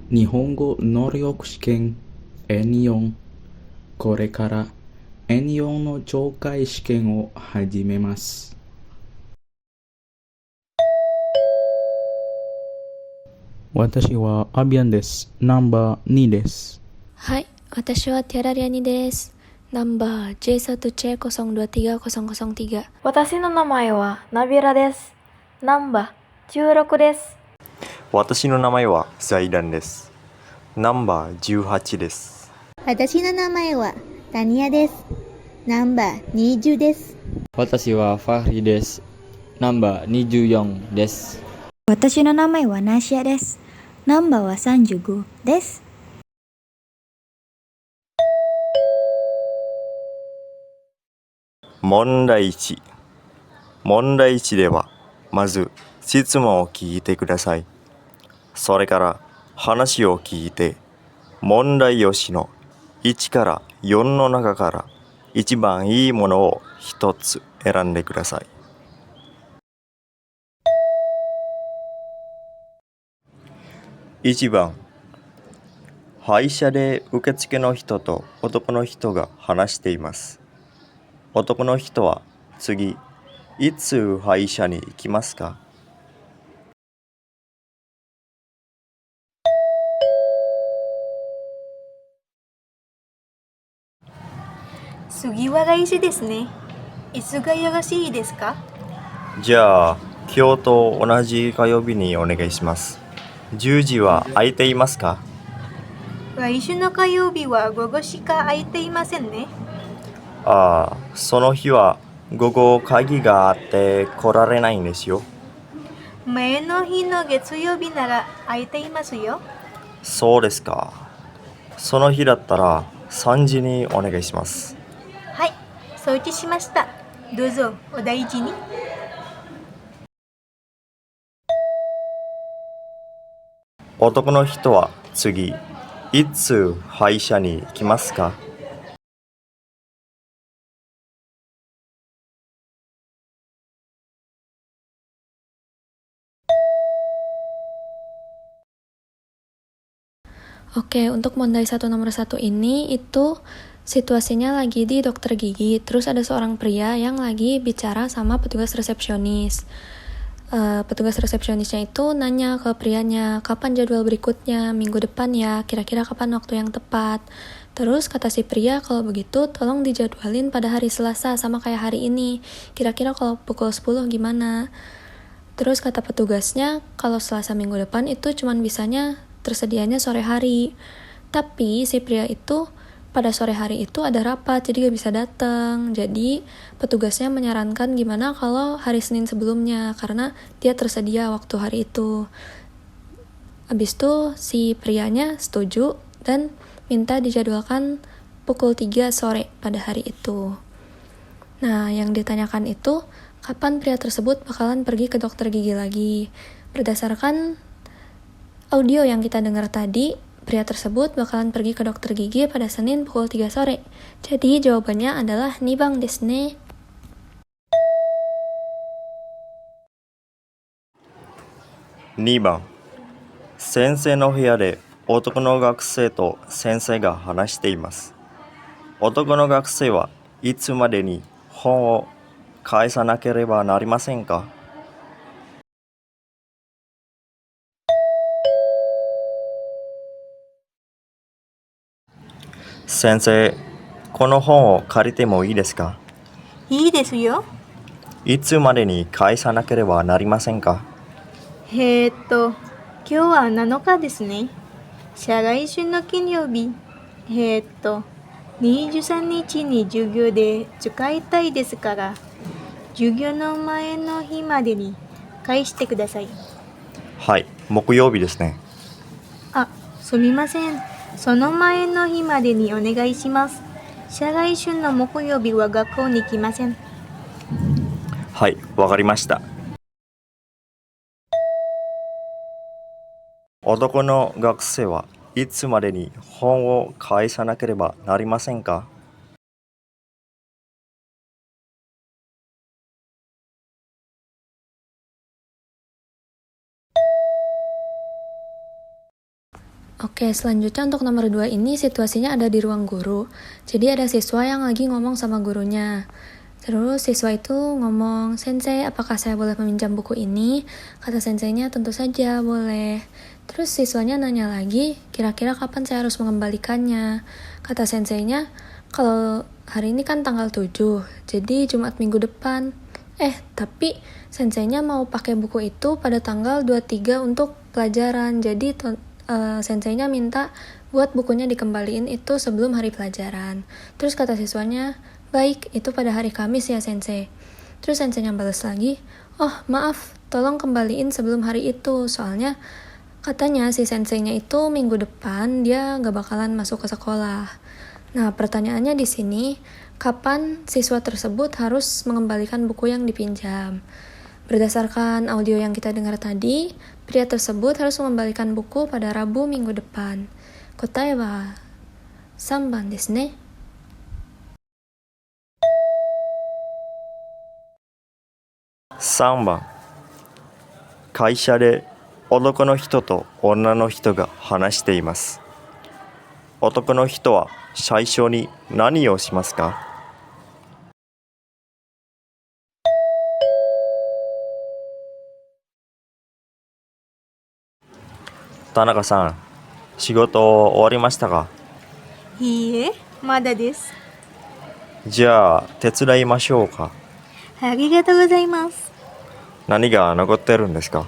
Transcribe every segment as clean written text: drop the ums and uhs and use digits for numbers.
日本語能力試験 N4 これから N4 の懲戒試験を始めます。私はアビアンです。ナンバー2です。はい、私はティアラリアニです。ナンバー J1C023003。私の名前はナビラです。ナンバー16です。私の名前はザイダンです。ナンバー18です。私の名前はタニアです。ナンバー20です。私はファフリです。ナンバー24です。私の名前はナシアです。ナンバーは35です。問題1。問題1では、まず質問を聞いてください。それから話を聞いて、問題用紙の1から4の中から一番いいものを一つ選んでください。1番、歯医者で受付の人と男の人が話しています。男の人は次、いつ歯医者に行きますか？次は来週ですね。いつがよろしいですか？じゃあ、今日と同じ火曜日にお願いします。10時は空いていますか？来週の火曜日は午後しか空いていませんね。ああ、その日は午後会議があって来られないんですよ。前の日の月曜日なら空いていますよ。そうですか。その日だったら3時にお願いします。はい、承知しました。どうぞお大事に。男の人は次、いつ歯医者に行きますか？Oke, untuk mondai nomor 1 ini itu situasinya lagi di dokter gigi. Terus ada seorang pria yang lagi bicara sama petugas resepsionis. Petugas resepsionisnya itu nanya ke prianya, kapan jadwal berikutnya, minggu depan ya, kira-kira kapan waktu yang tepat. Terus kata si pria, kalau begitu tolong dijadwalin pada hari Selasa sama kayak hari ini. Kira-kira kalau pukul 10 gimana? Terus kata petugasnya, kalau Selasa minggu depan itu cuman bisanya tersedianya sore hari. Tapi si pria itu pada sore hari itu ada rapat, jadi gak bisa datang. Jadi petugasnya menyarankan gimana kalau hari Senin sebelumnya, karena dia tersedia waktu hari itu. Habis itu si prianya setuju dan minta dijadwalkan pukul 3 sore pada hari itu. Nah, yang ditanyakan itu, kapan pria tersebut bakalan pergi ke dokter gigi lagi? Berdasarkan audio yang kita dengar tadi, pria tersebut bakalan pergi ke dokter gigi pada Senin pukul 3 sore. Jadi jawabannya adalah nibang desu ne. 2番、先生の部屋で男の学生と先生が話しています。男の学生はいつまでに本を返さなければなりませんか？先生、この本を借りてもいいですか？いいですよ。いつまでに返さなければなりませんか？今日は7日ですね。再来週の金曜日。23日に授業で使いたいですから、授業の前の日までに返してください。はい、木曜日ですね。あ、すみません。その前の日までにお願いします。再来週の木曜日は学校に来ません。はい、わかりました。男の学生はいつまでに本を返さなければなりませんか？ Oke, selanjutnya untuk nomor 2 ini situasinya ada di ruang guru. Jadi ada siswa yang lagi ngomong sama gurunya. Terus siswa itu ngomong, "Sensei, apakah saya boleh meminjam buku ini?" Kata senseinya, "Tentu saja, boleh." Terus siswanya nanya lagi, "Kira-kira kapan saya harus mengembalikannya?" Kata senseinya, "Kalau hari ini kan tanggal 7, jadi Jumat minggu depan." Tapi senseinya mau pakai buku itu pada tanggal 23 untuk pelajaran. Jadi senseinya minta buat bukunya dikembaliin itu sebelum hari pelajaran. Terus kata siswanya, "Baik, itu pada hari Kamis ya sensei." Terus senseinya balas lagi, "Oh maaf, tolong kembaliin sebelum hari itu, soalnya katanya si senseinya itu minggu depan dia gak bakalan masuk ke sekolah." Nah, pertanyaannya di sini, kapan siswa tersebut harus mengembalikan buku yang dipinjam? Berdasarkan audio yang kita dengar tadi, pria tersebut harus mengembalikan buku pada Rabu minggu depan. Kotae wa 3番ですね。3番、会社で男の人と女の人が話しています。男の人は最初に何をしますか？田中さん、仕事終わりましたか？いいえ、まだです。じゃあ手伝いましょうか。ありがとうございます。何が残ってるんですか？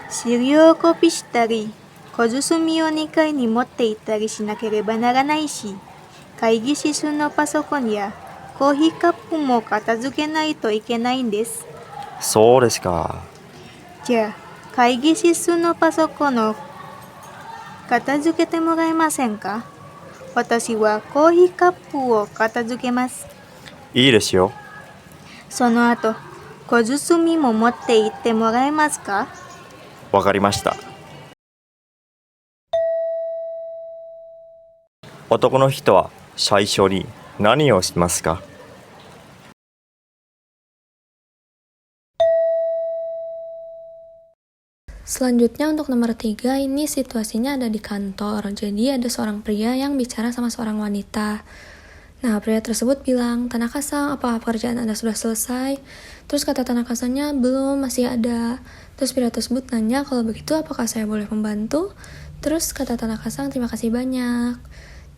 資料をコピーしたり、小包を2階に持って行ったりしなければならないし、会議室のパソコンやコーヒーカップも片付けないといけないんです。そうですか。じゃあ、会議室のパソコンを片付けてもらえませんか？私はコーヒーカップを片付けます。いいですよ。その後、小包も持って行ってもらえますか？わかりました。男の人は最初に何をしますか？Selanjutnya untuk nomor 3 ini situasinya ada di kantor. Jadi ada seorang pria yang bicara sama seorang wanita. Nah, pria tersebut bilang, "Tanaka-san, apa pekerjaan Anda sudah selesai?" Terus kata Tanaka-sannya, "Belum, masih ada." Terus pria tersebut nanya, "Kalau begitu apakah saya boleh membantu?" Terus kata Tanaka-san, "Terima kasih banyak."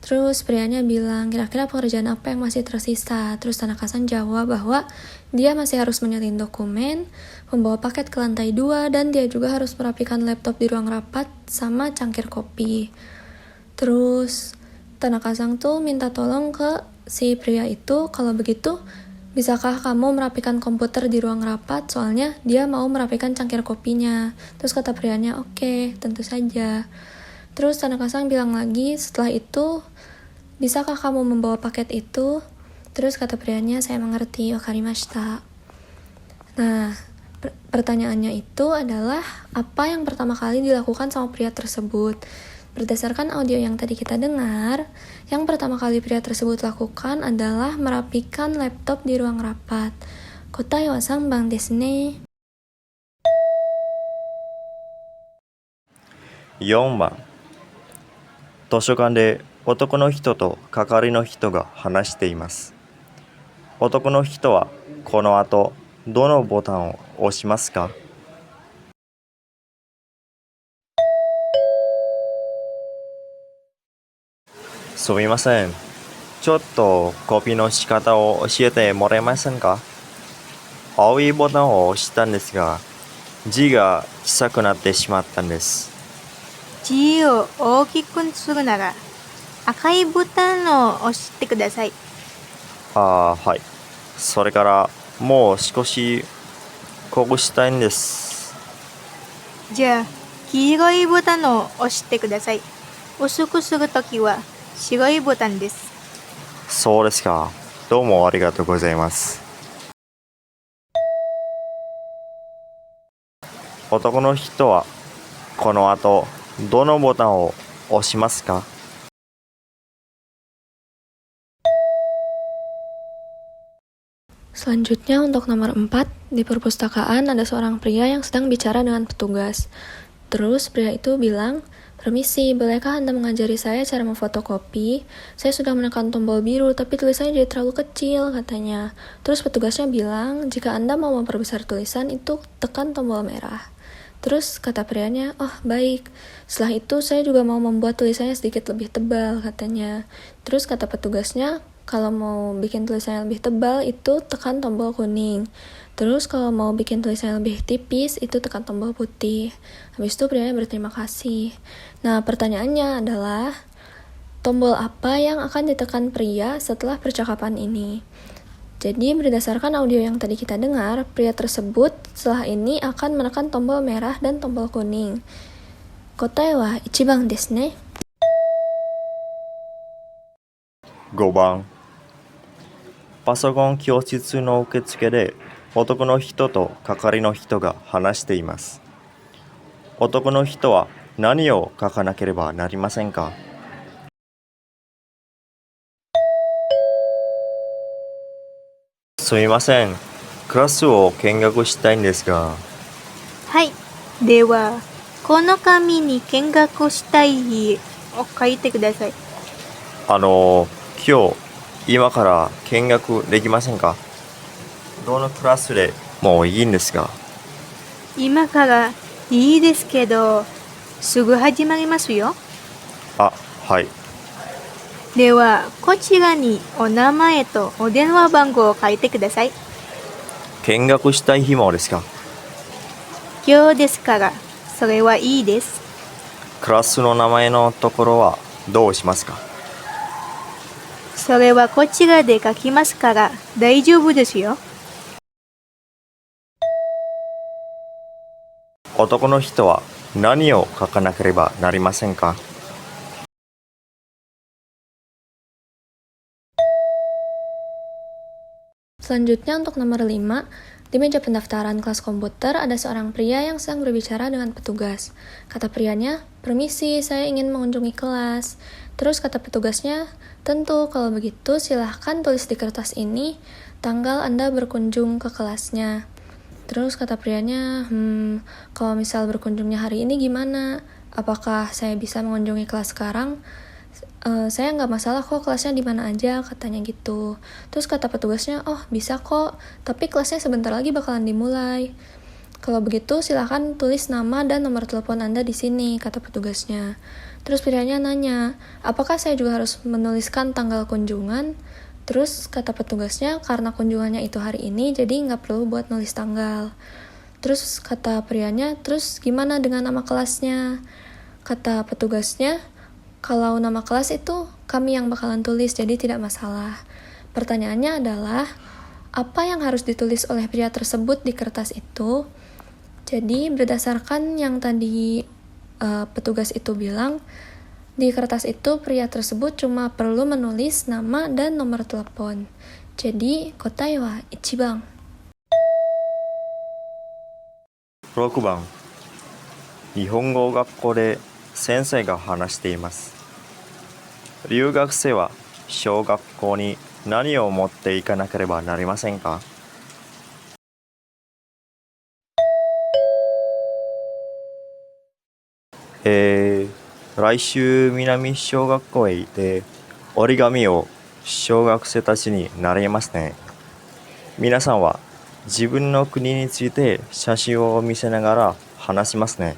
Terus prianya bilang, "Kira-kira pekerjaan apa yang masih tersisa?" Terus Tanaka-san jawab bahwa dia masih harus menyalin dokumen, membawa paket ke lantai 2, dan dia juga harus merapikan laptop di ruang rapat sama cangkir kopi. Terus Tanaka-san tuh minta tolong ke si pria itu, "Kalau begitu, bisakah kamu merapikan komputer di ruang rapat? Soalnya dia mau merapikan cangkir kopinya." Terus kata prianya, "Oke, tentu saja." Terus Tanaka-san bilang lagi, "Setelah itu, bisakah kamu membawa paket itu?" Terus kata prianya, "Saya mengerti, wakarimashita." Nah, pertanyaannya itu adalah, apa yang pertama kali dilakukan sama pria tersebut? Berdasarkan audio yang tadi kita dengar, yang pertama kali pria tersebut lakukan adalah merapikan laptop di ruang rapat. Kotae wa 3番ですね。4番、図書館で男の人と係の人が話しています。男の人はこの後どのボタンを押しますか？すみません。ちょっとコピーの仕方を教えてもらえませんか？青いボタンを押したんですが、字が小さくなってしまったんです。字を大きくするなら、赤いボタンを押してください。はい。それからもう少し濃くしたいんです。じゃあ、黄色いボタンを押してください。薄くするときは白いボタンです。そうですか。どうもありがとうございます。男の人はこの後どのボタンを押しますか？Selanjutnya untuk nomor 4, di perpustakaan ada seorang pria yang sedang bicara dengan petugas. Terus pria itu bilang, "Permisi, bolehkah Anda mengajari saya cara memfotokopi? Saya sudah menekan tombol biru, tapi tulisannya jadi terlalu kecil," katanya. Terus petugasnya bilang, "Jika Anda mau memperbesar tulisan, itu tekan tombol merah." Terus kata prianya, "Oh, baik. Setelah itu saya juga mau membuat tulisannya sedikit lebih tebal," katanya. Terus kata petugasnya, "Kalau mau bikin tulisannya lebih tebal, itu tekan tombol kuning. Terus kalau mau bikin tulisannya lebih tipis, itu tekan tombol putih." Habis itu prianya berterima kasih. Nah, pertanyaannya adalah, tombol apa yang akan ditekan pria setelah percakapan ini? Jadi, berdasarkan audio yang tadi kita dengar, pria tersebut setelah ini akan menekan tombol merah dan tombol kuning. Kotae wa ichiban desu ne. 5番パソコン教室の受付で男の人と係の人が話しています。男の人は何を書かなければなりませんか？すみません。クラスを見学したいんですが。はい。では、この紙に見学したい日を書いてください。今から見学できませんか？どのクラスでもいいんですが。今からいいですけど、すぐ始まりますよ。あ、はい。では、こちらにお名前とお電話番号を書いてください。見学したい日もですか？今日ですから、それはいいです。クラスの名前のところはどうしますか？それはこちらで書きますから大丈夫ですよ。男の人は何を書かなければなりませんか？ Selanjutnya untuk nomor 5, di meja pendaftaran kelas komputer ada seorang pria yang sedang berbicara dengan petugas. Kata prianya, "Permisi, saya ingin mengunjungi kelas." Terus kata petugasnya, "Tentu, kalau begitu silahkan tulis di kertas ini tanggal Anda berkunjung ke kelasnya." Terus kata prianya, "Kalau misal berkunjungnya hari ini gimana? Apakah saya bisa mengunjungi kelas sekarang?" Saya nggak masalah kok, kelasnya di mana aja," katanya gitu. Terus kata petugasnya, "Oh, bisa kok, tapi kelasnya sebentar lagi bakalan dimulai. Kalau begitu silahkan tulis nama dan nomor telepon Anda di sini," kata petugasnya. Terus prianya nanya, "Apakah saya juga harus menuliskan tanggal kunjungan?" Terus kata petugasnya, "Karena kunjungannya itu hari ini, jadi nggak perlu buat nulis tanggal." Terus kata prianya, "Terus gimana dengan nama kelasnya?" Kata petugasnya, "Kalau nama kelas itu kami yang bakalan tulis, jadi tidak masalah." Pertanyaannya adalah, apa yang harus ditulis oleh pria tersebut di kertas itu? Jadi berdasarkan yang tadi petugas itu bilang, di kertas itu pria tersebut cuma perlu menulis nama dan nomor telepon. Jadi kotae wa ichiban. 6番日本語学校で先生が話しています。留学生は小学校に何を持っていかなければなりませんか？来週南小学校へ行って折り紙を小学生たちに習いますね。皆さんは自分の国について写真を見せながら話しますね。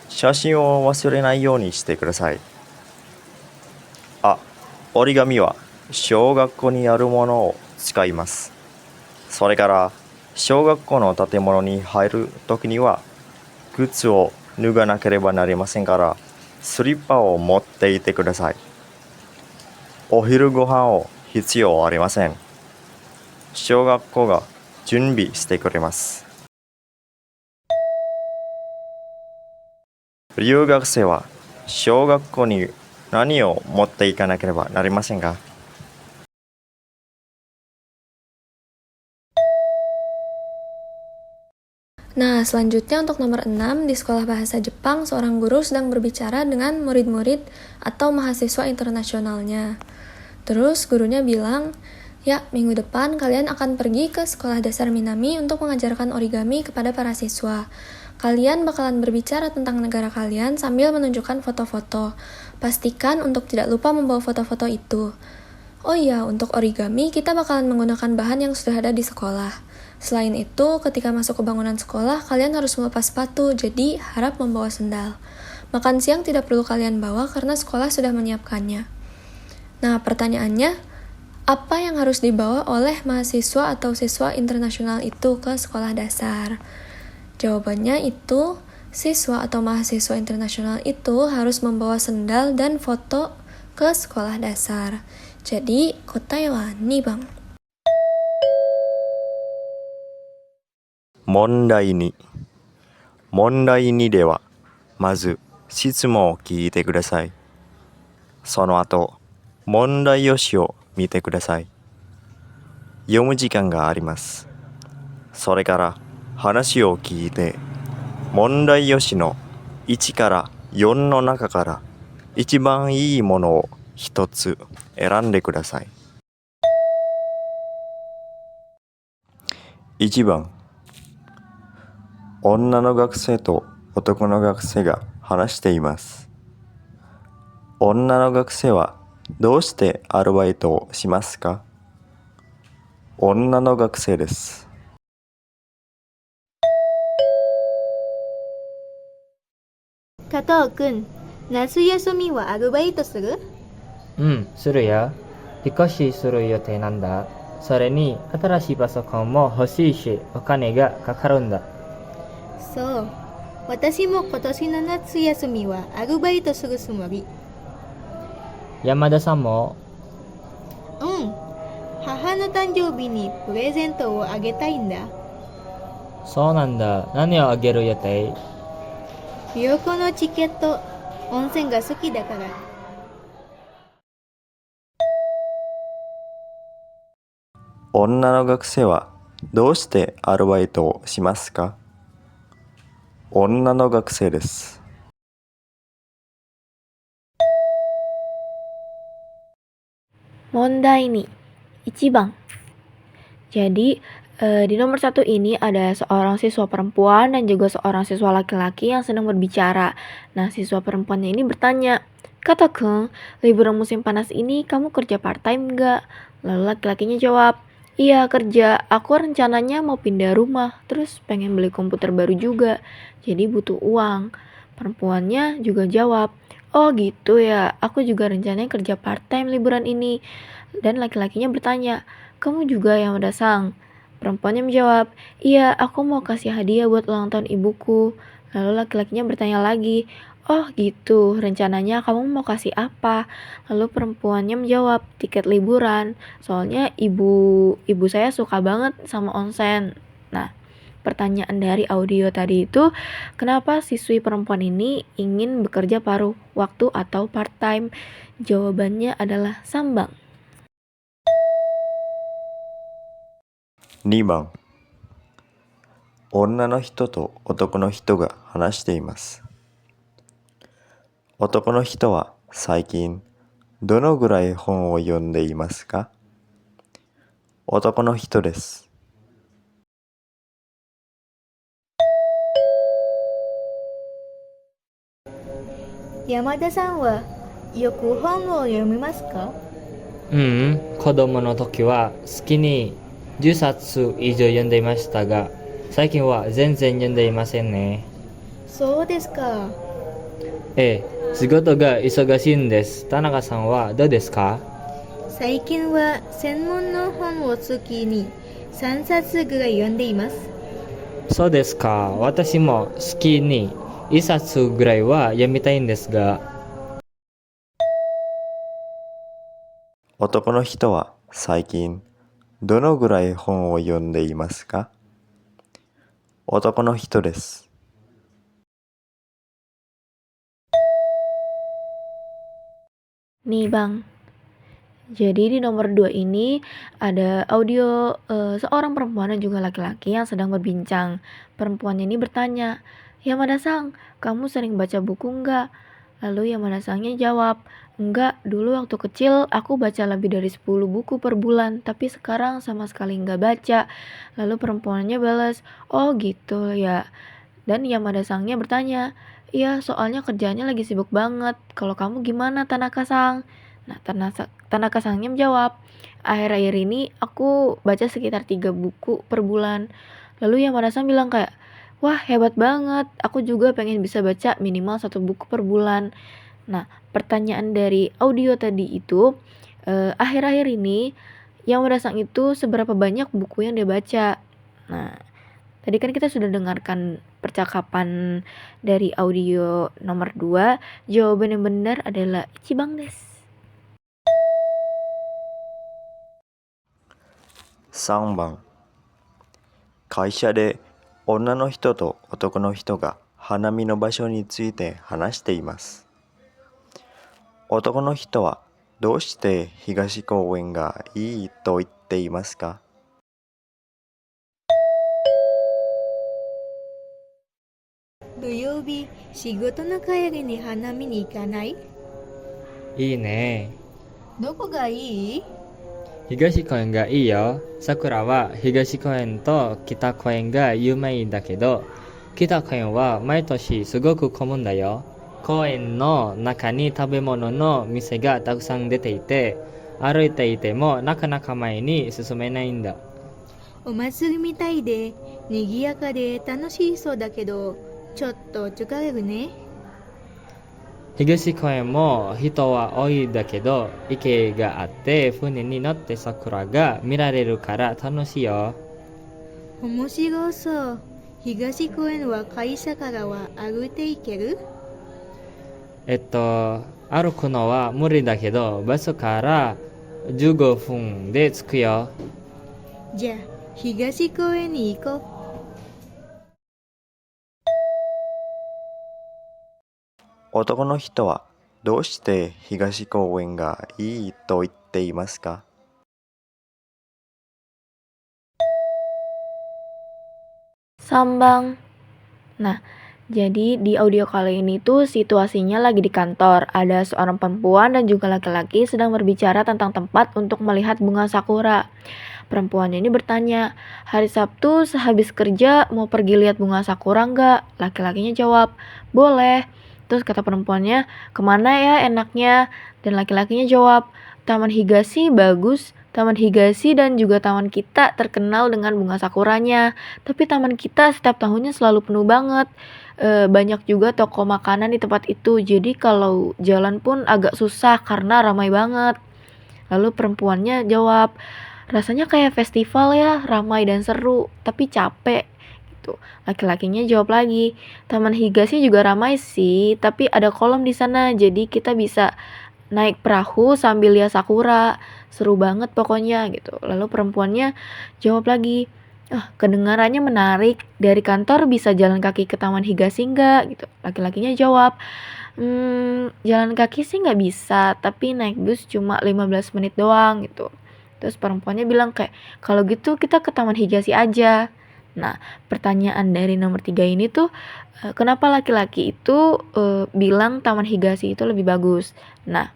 写真を忘れないようにしてください。あ、折り紙は小学校にあるものを使います。それから小学校の建物に入るときには靴を脱がなければなりませんからスリッパを持っていてください。お昼ご飯を必要ありません。小学校が準備してくれます。留学生は小学校に何を持っていかなければなりませんか？ Nah, selanjutnya untuk nomor 6, di sekolah bahasa Jepang, seorang guru sedang berbicara dengan murid-murid atau mahasiswa internasionalnya. Terus gurunya bilang, "Ya, minggu depan kalian akan pergi ke sekolah dasar Minami untuk mengajarkan origami kepada para siswa. Kalian bakalan berbicara tentang negara kalian sambil menunjukkan foto-foto. Pastikan untuk tidak lupa membawa foto-foto itu. Oh iya, untuk origami kita bakalan menggunakan bahan yang sudah ada di sekolah. Selain itu, ketika masuk ke bangunan sekolah, kalian harus melepas sepatu, jadi harap membawa sendal. Makan siang tidak perlu kalian bawa karena sekolah sudah menyiapkannya. Nah, pertanyaannya, apa yang harus dibawa oleh mahasiswa atau siswa internasional itu ke sekolah dasar? Jawabannya itu, siswa atau mahasiswa internasional itu harus membawa sendal dan foto ke sekolah dasar. Jadi, kotae wa 2番. 問題2。問題2では、まず質問を聞いてください。その後、問題用紙を見てください。読む時間があります。それから話を聞いて、問題用紙の1から4の中から一番いいものを一つ選んでください。1番、女の学生と男の学生が話しています。女の学生はどうしてアルバイトをしますか？女の学生です。加藤くん、夏休みはアルバイトする？するよ。引っ越しする予定なんだ。それに新しいパソコンも欲しいし、お金がかかるんだ。そう。私も今年の夏休みはアルバイトするつもり。山田さんも？母の誕生日にプレゼントをあげたいんだ。そうなんだ。何をあげる予定？旅行のチケット、温泉が好きだから。女の学生はどうしてアルバイトをしますか？女の学生です。問題2, 1番. Jadi, di nomor 1 ini ada seorang siswa perempuan dan juga seorang siswa laki-laki yang sedang berbicara. Nah, siswa perempuannya ini bertanya, "Kata-kun, liburan musim panas ini kamu kerja part-time nggak?" Lalu laki-lakinya jawab, "Iya kerja, aku rencananya mau pindah rumah, terus pengen beli komputer baru juga, jadi butuh uang." Perempuannya juga jawab, "Oh gitu ya, aku juga rencananya kerja part-time liburan ini." Dan laki-lakinya bertanya, "Kamu juga yang Yamada-san?" Perempuannya menjawab, "Iya, aku mau kasih hadiah buat ulang tahun ibuku." Lalu laki-lakinya bertanya lagi, "Oh gitu, rencananya kamu mau kasih apa?" Lalu perempuannya menjawab, "Tiket liburan, soalnya ibu saya suka banget sama onsen." Nah, pertanyaan dari audio tadi itu, kenapa siswi perempuan ini ingin bekerja paruh waktu atau part-time? Jawabannya adalah sambang. 2番、女の人と男の人が話しています。男の人は最近どのぐらい本を読んでいますか？男の人です。山田さんはよく本を読みますか？子供の時は好きに10冊以上読んでいましたが、最近は全然読んでいませんね。そうですか。ええ、仕事が忙しいんです。田中さんはどうですか？最近は専門の本を月に3冊ぐらい読んでいます。そうですか。私も好きに1冊ぐらいは読みたいんですが。男の人は最近どのぐらい本を読んでいますか？男の人です。Nih Bang, jadi di nomor 2 ini ada audio seorang perempuan dan juga laki-laki yang sedang berbincang. Perempuan ini bertanya, "Yamada-san, kamu sering baca buku enggak?" Lalu Yamada-sannya jawab, "Enggak, dulu waktu kecil aku baca lebih dari 10 buku per bulan, tapi sekarang sama sekali enggak baca." Lalu perempuannya balas, "Oh gitu ya." Dan Yamada-sangnya bertanya, iya soalnya kerjaannya lagi sibuk banget. Kalau kamu gimana Tanaka-sang? Nah Tanaka-sangnya menjawab, akhir-akhir ini aku baca sekitar 3 buku per bulan. Lalu Yamada-sang bilang kayak, wah hebat banget, aku juga pengen bisa baca minimal 1 buku per bulan. Nah pertanyaan dari audio tadi itu, akhir-akhir ini Yamada-sang itu seberapa banyak buku yang dia baca? Nah tadi kan kita sudah dengarkan percakapan dari audio nomor 2. Jawaban yang benar adalah Ichibang desu. 3番、会社で女の人と男の人が花見の場所について話しています。男の人はどうして東公園がいいと言っていますか？土曜日、仕事の帰りに花見に行かない？いいね。どこがいい？東公園がいいよ。桜は東公園と北公園が有名だけど、北公園は毎年すごく混むんだよ。公園の中に食べ物の店がたくさん出ていて、歩いていてもなかなか前に進めないんだ。お祭りみたいで、賑やかで楽しそうだけど、ちょっと疲れるね。東公園も人は多いだけど、池があって船に乗って桜が見られるから楽しいよ。面白そう。東公園は会社からは歩いて行ける？歩くのは無理だけど、バスから15分で着くよ。じゃあ、東公園に行こう。男の人はどうして東公園がいいと言っていますか？ Sambang. Nah, jadi di audio kali ini tuh situasinya lagi di kantor. Ada seorang perempuan dan juga laki-laki sedang berbicara tentang tempat untuk melihat bunga sakura. Perempuannya ini bertanya, hari Sabtu sehabis kerja mau pergi lihat bunga sakura nggak? Laki-lakinya jawab, boleh. Terus kata perempuannya, kemana ya enaknya? Dan laki-lakinya jawab, Taman Higashi bagus. Taman Higashi dan juga taman kita terkenal dengan bunga sakuranya. Tapi taman kita setiap tahunnya selalu penuh banget. Banyak juga toko makanan di tempat itu. Jadi kalau jalan pun agak susah karena ramai banget. Lalu perempuannya jawab, rasanya kayak festival ya, ramai dan seru, tapi capek. Gitu. Laki-lakinya jawab lagi, Taman Higashi juga ramai sih, tapi ada kolam di sana, jadi kita bisa naik perahu sambil lihat sakura. Seru banget pokoknya gitu. Lalu perempuannya jawab lagi, kedengarannya menarik. Dari kantor bisa jalan kaki ke Taman Higashi nggak? Gitu. Laki-lakinya jawab, jalan kaki sih nggak bisa, tapi naik bus cuma 15 menit doang gitu. Terus perempuannya bilang kayak, kalau gitu kita ke Taman Higashi aja. Nah, pertanyaan dari nomor 3 ini tuh, kenapa laki-laki itu bilang Taman Higashi itu lebih bagus? Nah,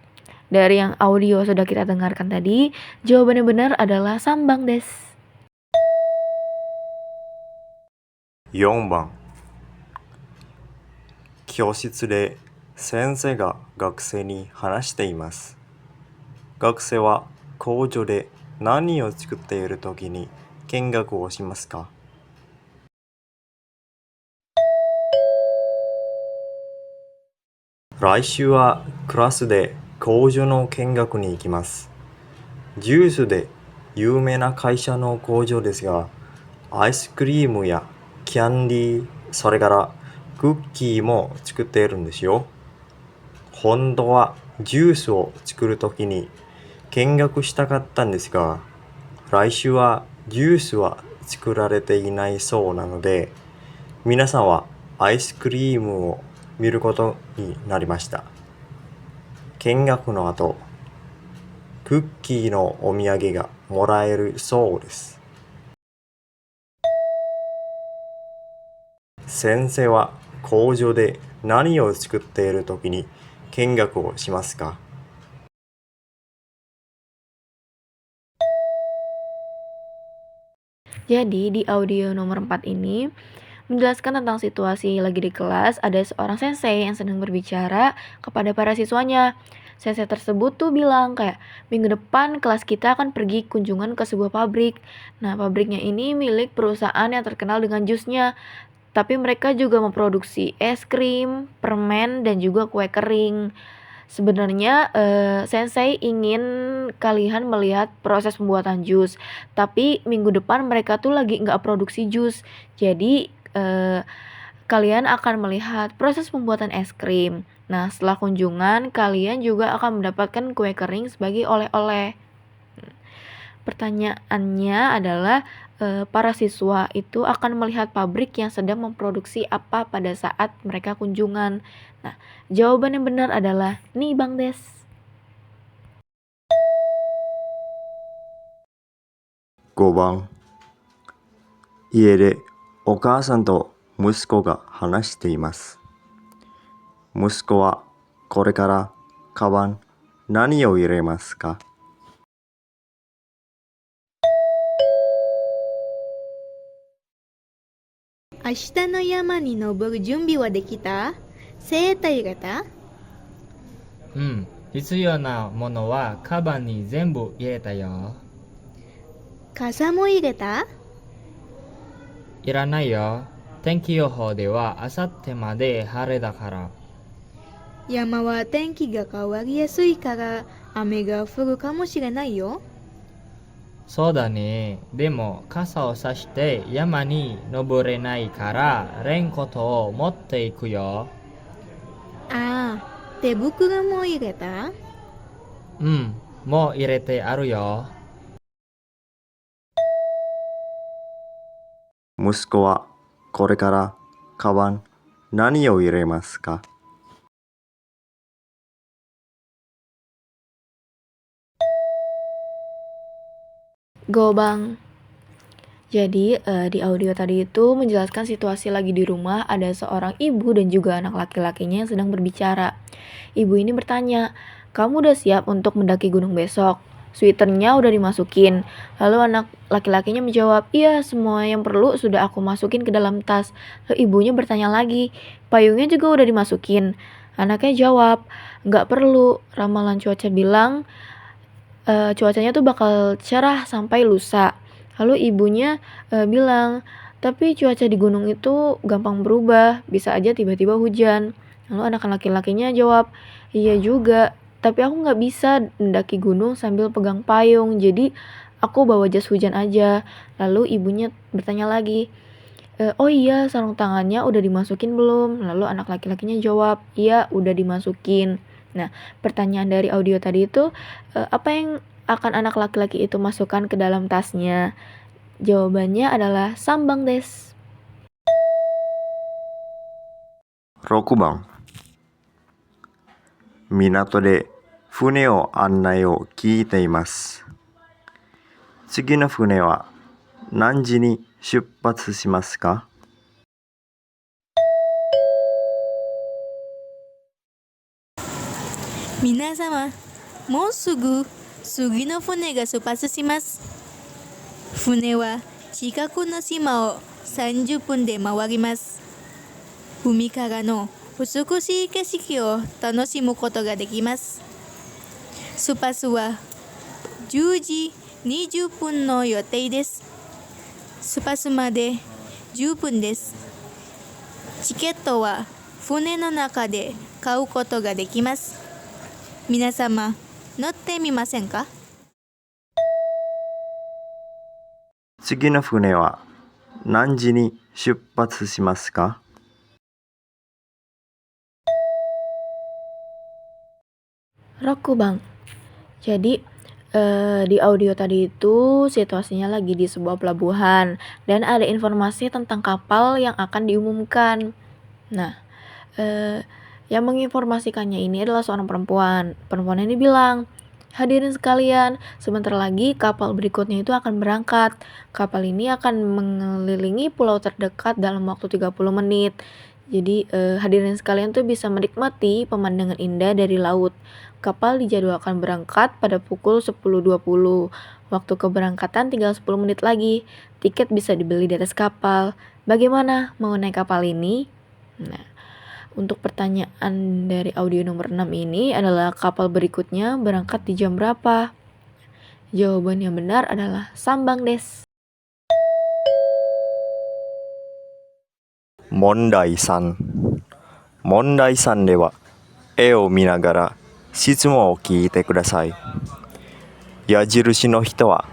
dari yang audio sudah kita dengarkan tadi, jawaban yang benar adalah Sambang desu. 4番、教室で先生が学生に話しています。学生は工場で何を作っているときに見学をしますか？来週はクラスで工場の見学に行きます。ジュースで有名な会社の工場ですが、アイスクリームやキャンディー、それからクッキーも作っているんですよ。本当はジュースを作るときに見学したかったんですが、来週はジュースは作られていないそうなので、皆さんはアイスクリームを見ることになりました。見学の後、クッキーのお土産がもらえるそうです。先生は工場で何を作っているときに見学をしますか？ Jadi di audio nomor 4 ini, Menjelaskan tentang situasi lagi di kelas, ada seorang sensei yang sedang berbicara kepada para siswanya. Sensei tersebut tuh bilang kayak, minggu depan kelas kita akan pergi kunjungan ke sebuah pabrik. Nah, pabriknya ini milik perusahaan yang terkenal dengan jusnya. Tapi mereka juga memproduksi es krim, permen, dan juga kue kering. Sebenarnya sensei ingin kalian melihat proses pembuatan jus, tapi minggu depan mereka tuh lagi nggak produksi jus. Jadi kalian akan melihat proses pembuatan es krim. Nah, setelah kunjungan, kalian juga akan mendapatkan kue kering sebagai oleh-oleh. Pertanyaannya adalah para siswa itu akan melihat pabrik yang sedang memproduksi apa pada saat mereka kunjungan. Nah, jawaban yang benar adalah nih Bang Des. 5番、家でお母さんと息子が話しています。息子はこれからカバン何を入れますか？明日の山に登る準備はできた？セーター入れた？うん、必要なものはカバンに全部入れたよ。傘も入れた？いらないよ。天気予報ではあさってまで晴れだから。山は天気が変わりやすいから雨が降るかもしれないよ。そうだね。でも傘をさして山に登れないからレインコートを持っていくよ。ああ、手袋も入れた？うん、もう入れてあるよ。息子はこれからカバン何を入れますか？ Go Bang. Jadi di audio tadi itu menjelaskan situasi lagi di rumah, ada seorang ibu dan juga anak laki-lakinya yang sedang berbicara. Ibu ini bertanya, kamu udah siap untuk mendaki gunung besok? Sweaternya udah dimasukin. Lalu anak laki-lakinya menjawab, iya, semua yang perlu sudah aku masukin ke dalam tas. Lalu ibunya bertanya lagi, payungnya juga udah dimasukin. Anaknya jawab, nggak perlu, ramalan cuaca bilang cuacanya tuh bakal cerah sampai lusa. Lalu ibunya bilang, tapi cuaca di gunung itu gampang berubah, bisa aja tiba-tiba hujan. Lalu anak laki-lakinya jawab, iya juga, tapi aku nggak bisa mendaki gunung sambil pegang payung, jadi aku bawa jas hujan aja. Lalu ibunya bertanya lagi, oh iya, sarung tangannya udah dimasukin belum? Lalu anak laki-lakinya jawab, iya, udah dimasukin. Nah, pertanyaan dari audio tadi itu, apa yang akan anak laki-laki itu masukkan ke dalam tasnya? Jawabannya adalah sambang des. 6番、港で船を案内を聞いています。次の船は何時に出発しますか？皆様、もうすぐ次の船が出発します。船は近くの島を30分で回ります。海からの美しい景色を楽しむことができます。出発は10時20分の予定です。出発まで10分です。チケットは船の中で買うことができます。皆様、乗ってみませんか？次の船は何時に出発しますか？ Roku Bang. Jadi di audio tadi itu situasinya lagi di sebuah pelabuhan dan ada informasi tentang kapal yang akan diumumkan. Nah, yang menginformasikannya ini adalah seorang perempuan. Perempuan ini bilang, hadirin sekalian, sebentar lagi kapal berikutnya itu akan berangkat. Kapal ini akan mengelilingi pulau terdekat dalam waktu 30 menit. Jadi hadirin sekalian tuh bisa menikmati pemandangan indah dari laut. Kapal dijadwalkan berangkat pada pukul 10.20. Waktu keberangkatan tinggal 10 menit lagi. Tiket bisa dibeli di atas kapal. Bagaimana mau naik kapal ini? Nah, untuk pertanyaan dari audio nomor 6 ini adalah kapal berikutnya berangkat di jam berapa? Jawaban yang benar adalah sambang des. 問題3。問題3では、絵を見ながら質問を聞いてください。矢印の人は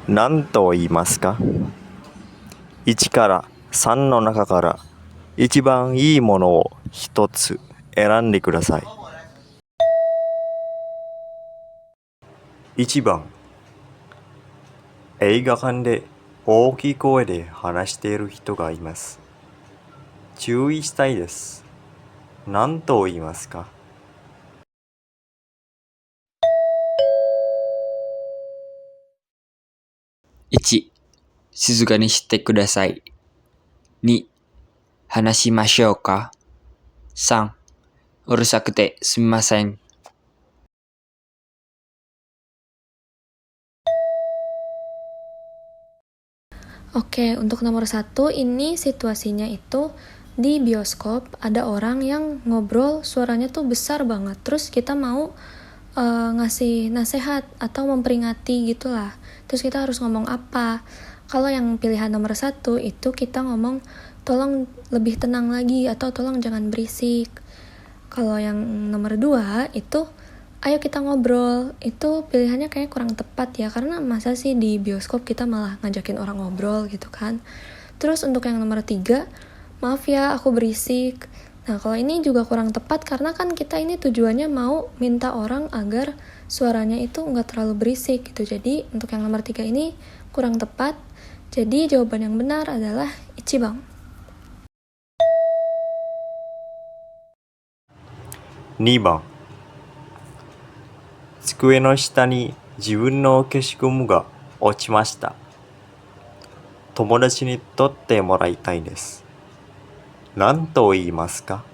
何と言いますか？ 1から3の中から一番いいものを一つ選んでください。1番、映画館で大きい声で話している人がいます。注意したいです。何と言いますか？1、静かにしてください。2、話しましょうか。3、うるさくてすみません。Oke, untuk nomor 1 ini situasinya itu di bioskop ada orang yang ngobrol suaranya tuh besar banget. Terus kita mau ngasih nasihat atau memperingati gitulah. Terus kita harus ngomong apa? Kalau yang pilihan nomor 1 itu kita ngomong tolong lebih tenang lagi atau tolong jangan berisik. Kalau yang nomor 2 itu ayo kita ngobrol. Itu pilihannya kayaknya kurang tepat ya, karena masa sih di bioskop kita malah ngajakin orang ngobrol gitu kan. Terus untuk yang nomor 3, maaf ya aku berisik. Nah kalau ini juga kurang tepat karena kan kita ini tujuannya mau minta orang agar suaranya itu nggak terlalu berisik gitu. Jadi untuk yang nomor 3 ini kurang tepat. Jadi jawaban yang benar adalah Ichibang. 2番、机の下に自分の消しゴムが落ちました。友達に取ってもらいたいです。何と言いますか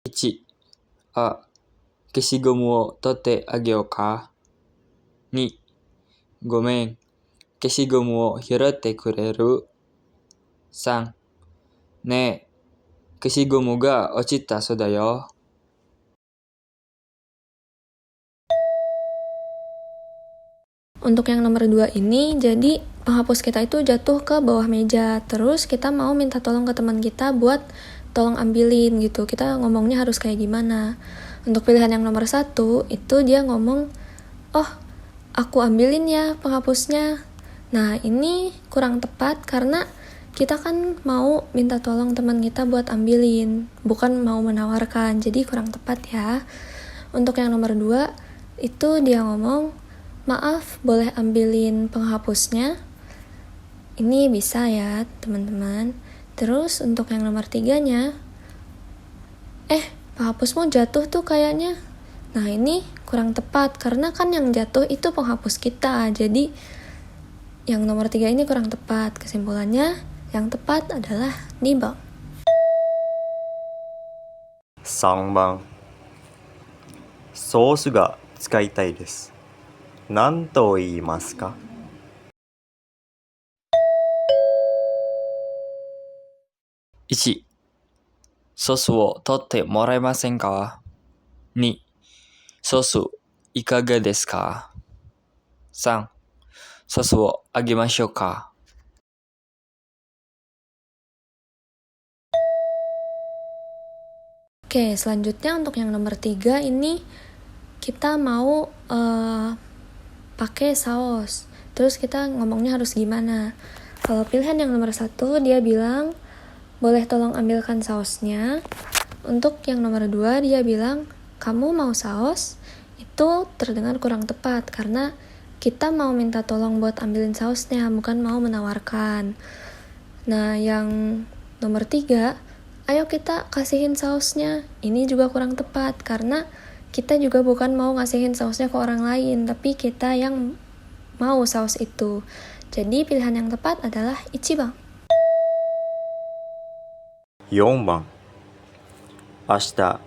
1、あ、消しゴムを取ってあげようか。2、ごめん、消しゴムを拾ってくれる。3、ねえ、消しゴムが落ちたそうだよ。Untuk yang nomor 2 ini, jadi penghapus kita itu jatuh ke bawah meja. Terus kita mau minta tolong ke teman kita buat tolong ambilin gitu. Kita ngomongnya harus kayak gimana. Untuk pilihan yang nomor 1, itu dia ngomong, oh aku ambilin ya penghapusnya. Nah ini kurang tepat karena kita kan mau minta tolong teman kita buat ambilin, bukan mau menawarkan. Jadi kurang tepat ya. Untuk yang nomor 2, itu dia ngomong, maaf, boleh ambilin penghapusnya? Ini bisa ya, teman-teman. Terus untuk yang nomor 3-nya, penghapusmu jatuh tuh kayaknya. Nah, ini kurang tepat karena kan yang jatuh itu penghapus kita. Jadi yang nomor 3 ini kurang tepat. Kesimpulannya, yang tepat adalah Nibang. 3番、ソースが使いたいです。何と言いますか1、ソースを取ってもらえませんか？ 2、ソースいかがですか？ 3、ソースをあげましょうか？ Oke, selanjutnya untuk yang nomor 3 ini kita mau pakai saus. Terus kita ngomongnya harus gimana? Kalau pilihan yang nomor 1, dia bilang, boleh tolong ambilkan sausnya. Untuk yang nomor 2, dia bilang, kamu mau saus? Itu terdengar kurang tepat karena kita mau minta tolong buat ambilin sausnya, bukan mau menawarkan. Nah, yang nomor 3, ayo kita kasihin sausnya. Ini juga kurang tepat karena kita juga bukan mau ngasihin sausnya ke orang lain, tapi kita yang mau saus itu. Jadi pilihan yang tepat adalah Ichibang. 4番、明日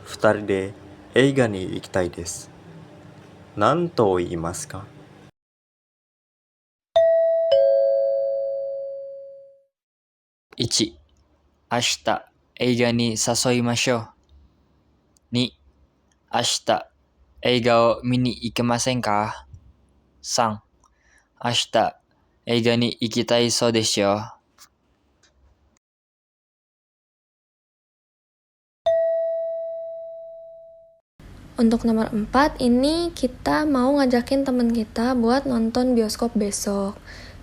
2人で映画に行きたいです。何と言いますか1、明日映画に誘いましょう。2、明日映画を見に行けませんか？ 3、明日映画に行きたいそうですよ。Untuk nomor 4, ini kita mau ngajakin temen kita buat nonton bioskop besok.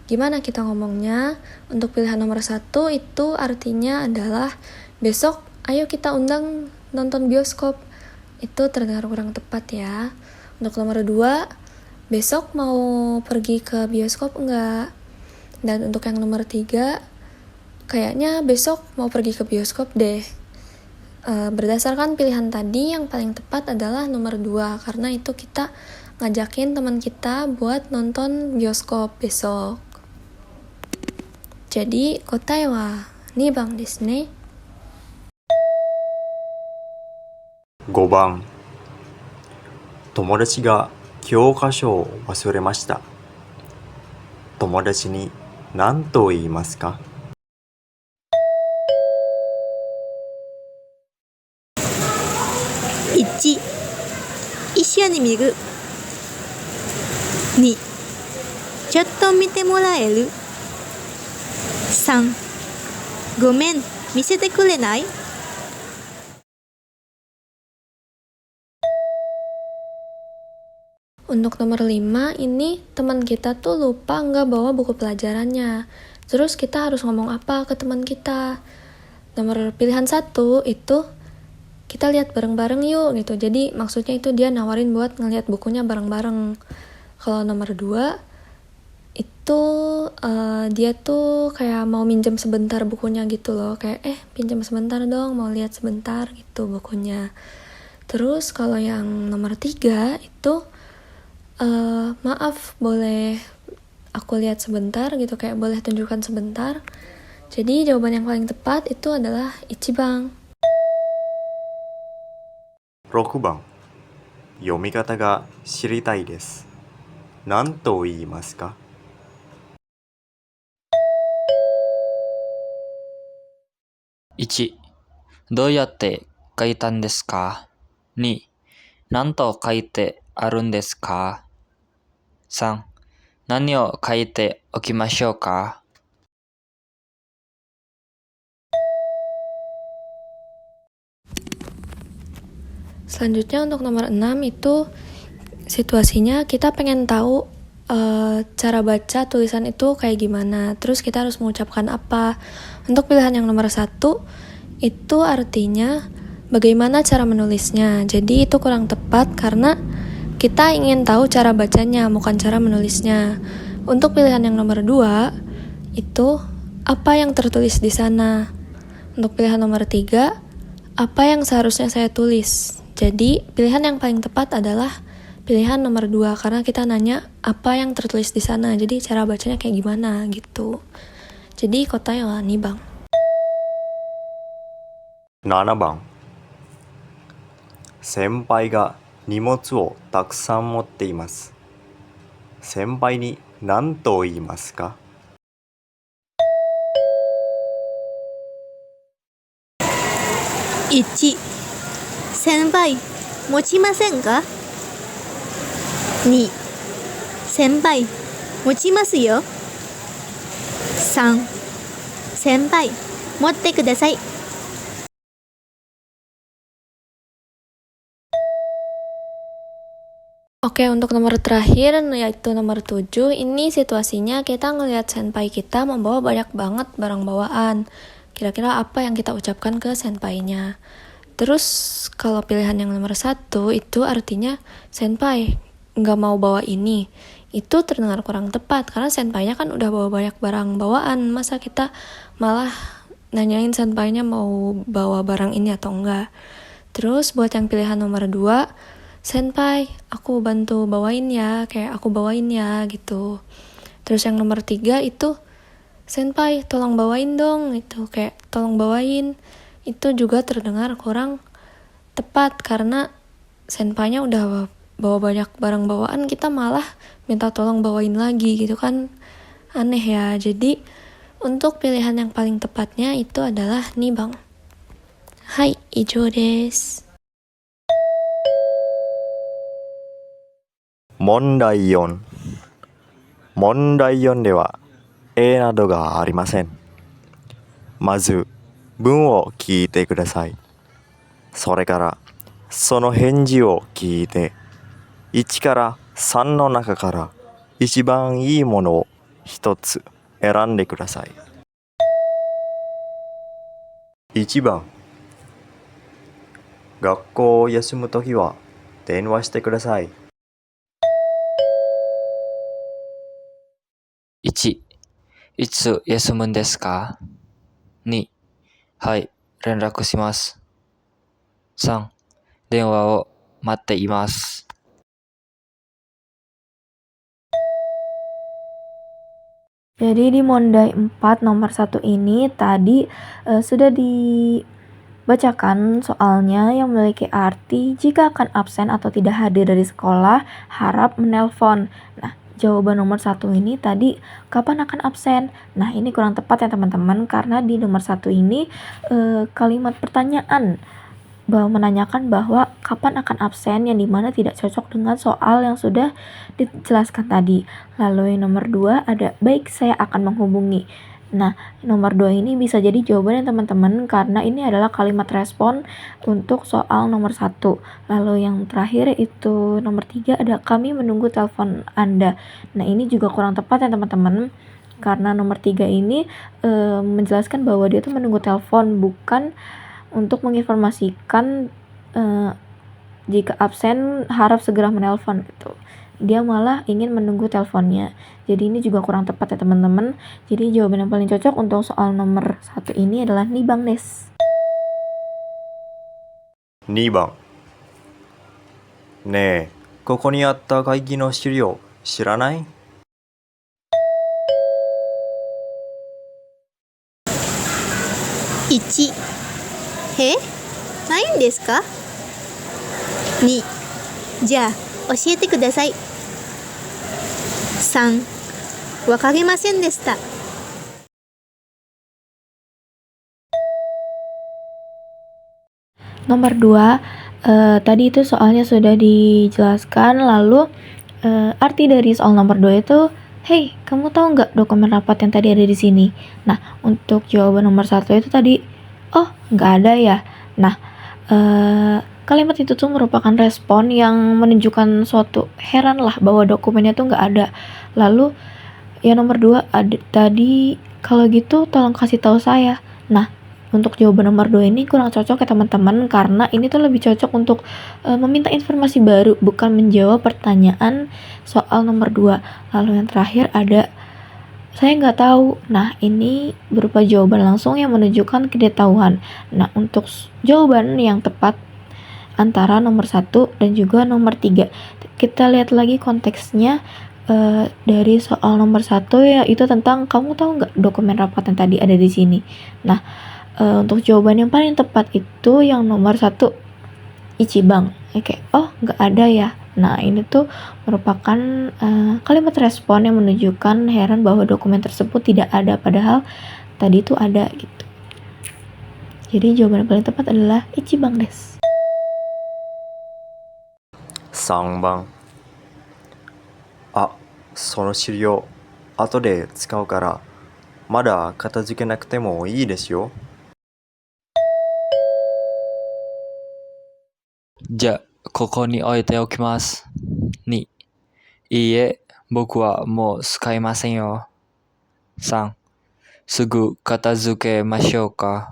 Gimana kita ngomongnya? Untuk pilihan nomor 1 itu artinya adalah besok ayo kita undang nonton bioskop. Itu terdengar kurang tepat ya. Untuk nomor 2, besok mau pergi ke bioskop enggak? Dan untuk yang nomor 3, kayaknya besok mau pergi ke bioskop deh. Berdasarkan pilihan tadi, yang paling tepat adalah nomor 2, karena itu kita ngajakin teman kita buat nonton bioskop besok. Jadi, kotae wa 2番ですね。5番、友達が教科書を忘れました。友達に何と言いますか？1、一緒に見る。2、ちょっと見てもらえる。3、ごめん、見せてくれない？Untuk nomor 5, ini teman kita tuh lupa nggak bawa buku pelajarannya. Terus kita harus ngomong apa ke teman kita? Nomor pilihan 1 itu kita lihat bareng-bareng yuk gitu. Jadi maksudnya itu dia nawarin buat ngeliat bukunya bareng-bareng. Kalau nomor 2 itu dia tuh kayak mau minjem sebentar bukunya gitu loh. Kayak pinjam sebentar dong, mau lihat sebentar gitu bukunya. Terus kalau yang nomor 3 itu maaf boleh aku lihat sebentar gitu, kayak boleh tunjukkan sebentar. Jadi jawaban yang paling tepat itu adalah 1番。6番、読み方が知りたいです。何と言いますか？1、どうやって書いたんですか？ 2、何と書いてあるんですか？ 3、何を書いておきましょうか？ Selanjutnya untuk nomor 6 itu situasinya kita pengen tahu cara baca tulisan itu kayak gimana. Terus kita harus mengucapkan apa. Untuk pilihan yang nomor 1 itu artinya bagaimana cara menulisnya. Jadi itu kurang tepat karena kita ingin tahu cara bacanya, bukan cara menulisnya. Untuk pilihan yang nomor 2 itu apa yang tertulis di sana. Untuk pilihan nomor 3, apa yang seharusnya saya tulis. Jadi pilihan yang paling tepat adalah pilihan nomor 2 karena kita nanya apa yang tertulis di sana. Jadi cara bacanya kayak gimana gitu. Jadi kotae wa 2番。7番、先輩が荷物をたくさん持っています。先輩に何と言いますか？1、先輩、持ちませんか？2、先輩、持ちますよ。3、先輩、持ってください。Oke, untuk nomor terakhir, yaitu nomor 7, ini situasinya kita ngelihat senpai kita membawa banyak banget barang bawaan. Kira-kira apa yang kita ucapkan ke senpainya? Terus, kalau pilihan yang nomor 1, itu artinya senpai nggak mau bawa ini. Itu terdengar kurang tepat, karena senpainya kan udah bawa banyak barang bawaan. Masa kita malah nanyain senpainya mau bawa barang ini atau enggak? Terus, buat yang pilihan nomor 2, senpai, aku bantu bawain ya, kayak aku bawain ya, gitu. Terus yang nomor 3 itu, senpai, tolong bawain dong, gitu. Kayak, tolong bawain. Itu juga terdengar kurang tepat, karena senpainya udah bawa banyak barang bawaan, kita malah minta tolong bawain lagi, gitu kan. Aneh ya. Jadi, Untuk pilihan yang paling tepatnya itu adalah nibang. Hai, ijo desu. 問題4。問題4では A などがありません。まず文を聞いてください。それからその返事を聞いて1から3の中から一番いいものを一つ選んでください。1番、学校を休むときは電話してください。1、いつ休むんですか？ 2、はい、連絡します。3、電話を待っています。Jadi di Mondai 4 nomor 1 ini tadi sudah dibacakan soalnya yang memiliki arti jika akan absen atau tidak hadir dari sekolah harap menelpon. Nah, jawaban nomor 1 ini tadi kapan akan absen? Nah, ini kurang tepat ya teman-teman karena di nomor 1 ini kalimat pertanyaan menanyakan bahwa kapan akan absen yang dimana tidak cocok dengan soal yang sudah dijelaskan tadi. Lalu yang nomor 2 ada baik saya akan menghubungi. Nah, nomor 2 ini bisa jadi jawaban teman-teman karena ini adalah kalimat respon untuk soal nomor 1. Lalu yang terakhir itu nomor 3 ada kami menunggu telepon Anda. Nah, ini juga kurang tepat ya teman-teman karena nomor 3 ini menjelaskan bahwa dia tuh menunggu telepon bukan untuk menginformasikan jika absen harap segera menelpon gitu. Dia malah ingin menunggu teleponnya. Jadi ini juga kurang tepat ya teman-teman. Jadi jawaban yang paling cocok untuk soal nomor 1 ini adalah nibang desu. 2番、ねえ、ここにあった会議の資料知らない？ 1、ないんですか？ 2、じゃあ教えてください。3、わかりませんでした。Nomor 2 tadi itu soalnya sudah dijelaskan, lalu arti dari soal nomor 2 itu hey, kamu tahu nggak dokumen rapat yang tadi ada di sini? Nah, untuk jawaban nomor 1 itu tadi oh, nggak ada ya. Nah, kalimat itu tuh merupakan respon yang menunjukkan suatu heran lah bahwa dokumennya tuh nggak ada. Lalu ya nomor 2 ada tadi kalau gitu tolong kasih tahu saya. Nah, untuk jawaban nomor 2 ini kurang cocok ya teman-teman karena ini tuh lebih cocok untuk meminta informasi baru bukan menjawab pertanyaan soal nomor 2. Lalu yang terakhir ada saya nggak tahu. Nah, ini berupa jawaban langsung yang menunjukkan ketidaktahuan. Nah, untuk jawaban yang tepat antara nomor 1 dan juga nomor 3. Kita lihat lagi konteksnya dari soal nomor 1 ya itu tentang kamu tahu nggak dokumen rapat yang tadi ada di sini. Nah, untuk jawaban yang paling tepat itu yang nomor 1 ichibang. Oke, oh nggak ada ya. Nah, ini tuh merupakan kalimat respon yang menunjukkan heran bahwa dokumen tersebut tidak ada padahal tadi itu ada gitu. Jadi jawaban yang paling tepat adalah ichibang desu. 3番、あ、その資料後で使うからまだ片付けなくてもいいですよ。じゃあ、ここに置いておきます。2、いいえ、僕はもう使いませんよ。3、すぐ片付けましょうか。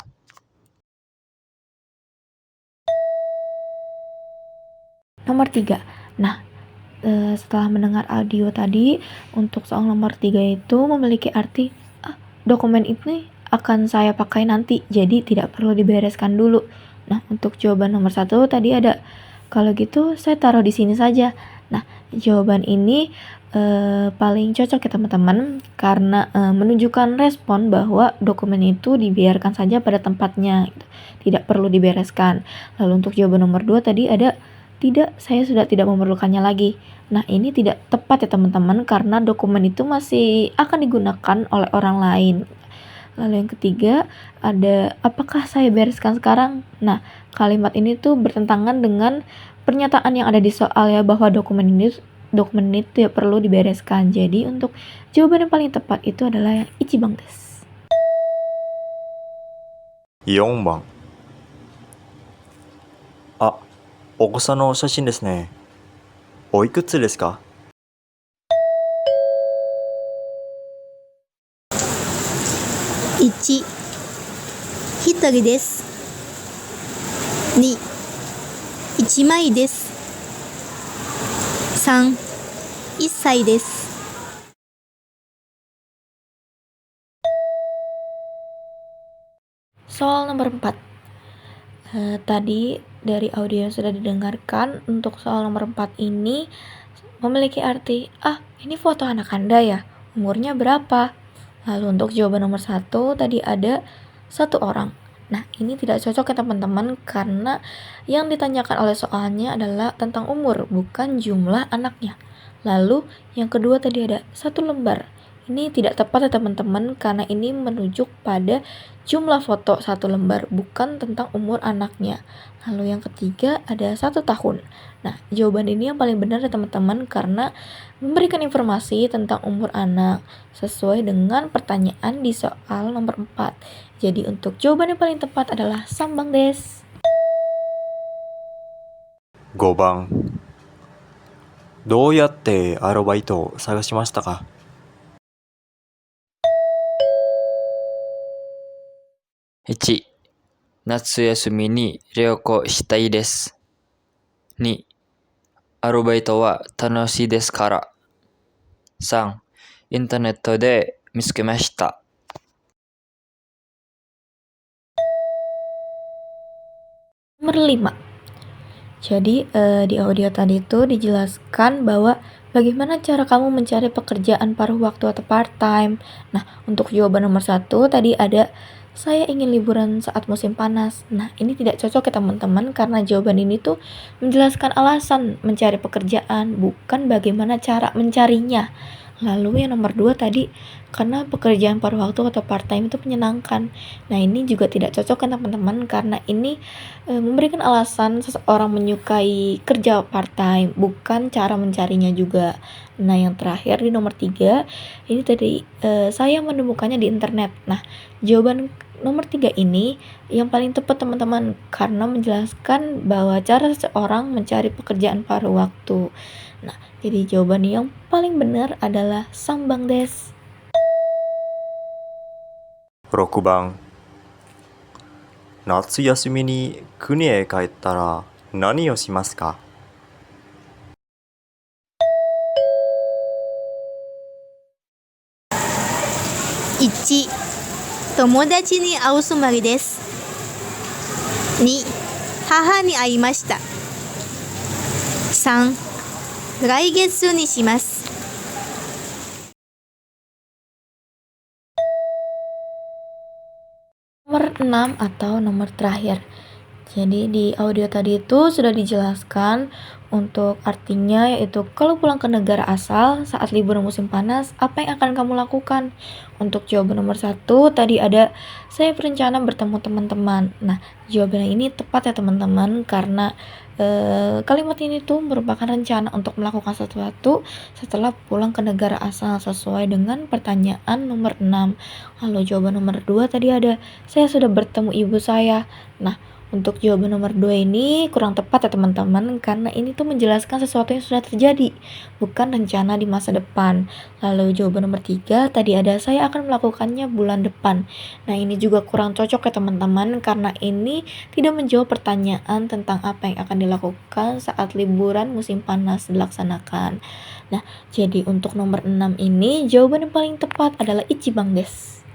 Nomor 3. Nah, setelah mendengar audio tadi, untuk soal nomor 3 itu memiliki arti, dokumen ini akan saya pakai nanti, jadi tidak perlu dibereskan dulu. Nah, untuk jawaban nomor 1 tadi ada, kalau gitu saya taruh di sini saja. Nah, jawaban ini paling cocok ya teman-teman, karena menunjukkan respon bahwa dokumen itu dibiarkan saja pada tempatnya, gitu. Tidak perlu dibereskan. Lalu untuk jawaban nomor 2 tadi ada, tidak, saya sudah tidak memerlukannya lagi. Nah, ini tidak tepat ya teman-teman karena dokumen itu masih akan digunakan oleh orang lain. Lalu yang ketiga ada apakah saya bereskan sekarang? Nah, kalimat ini tuh bertentangan dengan pernyataan yang ada di soal ya, bahwa dokumen ini tidak perlu dibereskan. Jadi untuk jawaban yang paling tepat itu adalah yang ichibang desu. 4番。あ、お子さんの写真ですね。おいくつですか？ 1、1人です。2、1枚です。3、1歳です。Soal nomor 4. Tadi dari audio yang sudah didengarkan, untuk soal nomor 4 ini memiliki arti, ini foto anak Anda ya, umurnya berapa? Lalu untuk jawaban nomor 1 tadi ada 1 orang. Nah, ini tidak cocok ya teman-teman, karena yang ditanyakan oleh soalnya adalah tentang umur, bukan jumlah anaknya. Lalu yang kedua tadi ada 1 lembar. Ini tidak tepat ya teman-teman, karena ini menunjuk pada jumlah foto 1 lembar, bukan tentang umur anaknya. Lalu yang ketiga ada 1 tahun. Nah, jawaban ini yang paling benar ya teman-teman, karena memberikan informasi tentang umur anak sesuai dengan pertanyaan di soal nomor 4. Jadi untuk jawaban yang paling tepat adalah sambang desu. 5番。どうやってアルバイトを探しましたか？ 1、夏休みに旅行したいです。2、アルバイトは楽しいですから。3、インターネットで見つけました。Nomor 5. Jadi di audio tadi itu dijelaskan bahwa bagaimana cara kamu mencari pekerjaan paruh waktu atau part time. Nah, untuk jawaban nomor 1 tadi ada saya ingin liburan saat musim panas. Nah, ini tidak cocok ya teman-teman, karena jawaban ini tuh menjelaskan alasan mencari pekerjaan, bukan bagaimana cara mencarinya. Lalu yang nomor 2 tadi, karena pekerjaan paruh waktu atau part time itu menyenangkan. Nah, ini juga tidak cocok kan teman-teman, karena ini memberikan alasan seseorang menyukai kerja part time, bukan cara mencarinya juga. Nah, yang terakhir di nomor 3, ini tadi saya menemukannya di internet. Nah, jawaban nomor 3 ini yang paling tepat teman-teman, karena menjelaskan bahwa cara seseorang mencari pekerjaan paruh waktu. Nah, jadi jawaban yang paling benar adalah sambang desu. 6番。夏休みに国へ帰ったら何をしますか？ 1、友達に会うつもりです。2、母に会いました。3、来月にします。Nomor 6 atau nomor terakhir. Jadi di audio tadi itu sudah dijelaskan untuk artinya, yaitu kalau pulang ke negara asal saat liburan musim panas, apa yang akan kamu lakukan? Untuk jawaban nomor 1 tadi ada saya berencana bertemu teman-teman. Nah, jawaban ini tepat ya teman-teman, karena kalimat ini tuh merupakan rencana untuk melakukan sesuatu setelah pulang ke negara asal sesuai dengan pertanyaan nomor 6. Lalu jawaban nomor 2 tadi ada saya sudah bertemu ibu saya. Nah, untuk jawaban nomor 2 ini kurang tepat ya teman-teman, karena ini tuh menjelaskan sesuatu yang sudah terjadi, bukan rencana di masa depan. Lalu jawaban nomor 3 tadi ada saya akan melakukannya bulan depan. Nah, ini juga kurang cocok ya teman-teman, karena ini tidak menjawab pertanyaan tentang apa yang akan dilakukan saat liburan musim panas dilaksanakan. Nah, jadi untuk nomor 6 ini jawaban yang paling tepat adalah ichibang desu.